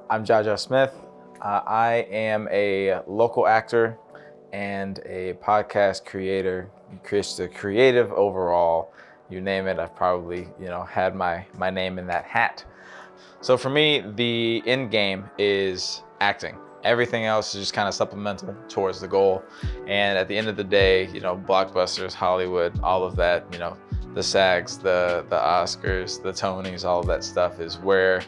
I'm Jaja Smith. I am a local actor and a podcast creator, creative overall. You name it, I've probably had my name in that hat. So for me, the end game is acting. Everything else is just kind of supplemental towards the goal. And at the end of the day, blockbusters, Hollywood, all of that, the SAGs, the Oscars, the Tonys, all of that stuff is where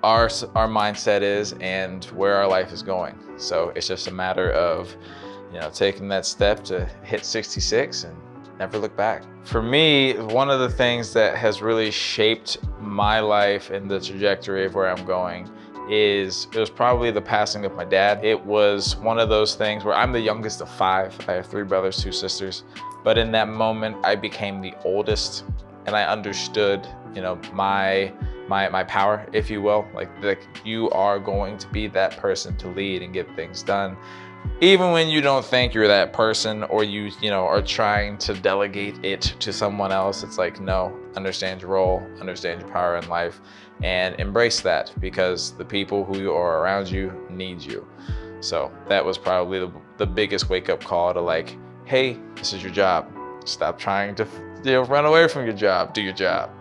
our mindset is and where our life is going. So it's just a matter of, taking that step to hit 66 and never look back. For me, one of the things that has really shaped my life and the trajectory of where I'm going it was probably the passing of my dad. It was one of those things where I'm the youngest of 5. I have 3 brothers, 2 sisters. But in that moment, I became the oldest and I understood, my power, if you will. Like you are going to be that person to lead and get things done. Even when you don't think you're that person or you are trying to delegate it to someone else, it's like, no, understand your role, understand your power in life, and embrace that because the people who are around you need you. So that was probably the biggest wake-up call to like, hey, this is your job. Stop trying to run away from your job, do your job.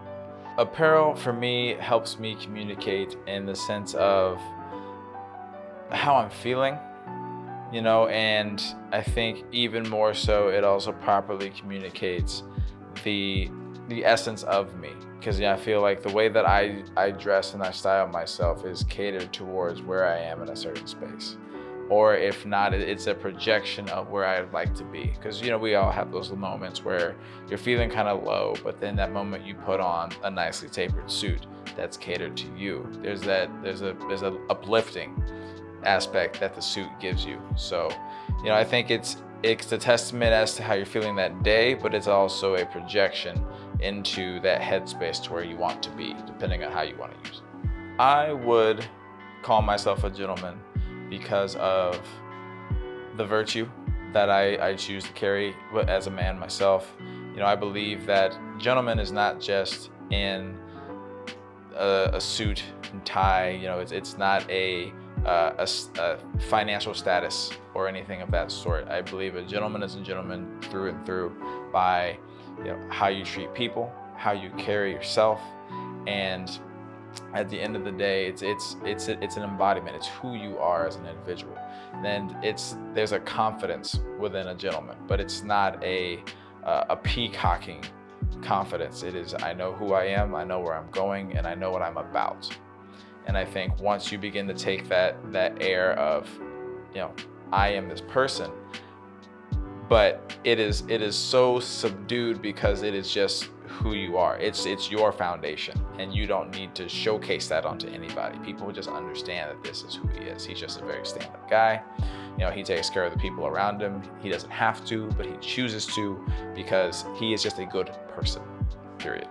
Apparel for me helps me communicate in the sense of how I'm feeling. And I think even more so, it also properly communicates the essence of me. Because I feel like the way that I dress and I style myself is catered towards where I am in a certain space. Or if not, it's a projection of where I'd like to be. Because we all have those moments where you're feeling kind of low, but then that moment you put on a nicely tapered suit that's catered to you. There's a uplifting aspect that the suit gives you. So, I think it's a testament as to how you're feeling that day, but it's also a projection into that headspace to where you want to be, depending on how you want to use it. I would call myself a gentleman because of the virtue that I choose to carry as a man myself. I believe that gentleman is not just in a suit and tie. It's not a financial status or anything of that sort. I believe a gentleman is a gentleman through and through by how you treat people, how you carry yourself, and at the end of the day, it's an embodiment. It's who you are as an individual. And there's a confidence within a gentleman, but it's not a peacocking confidence. It is, I know who I am, I know where I'm going, and I know what I'm about. And I think once you begin to take that air of, I am this person, but it is so subdued because it is just who you are. It's your foundation, and you don't need to showcase that onto anybody. People just understand that this is who he is. He's just a very stand-up guy. He takes care of the people around him. He doesn't have to, but he chooses to because he is just a good person, period.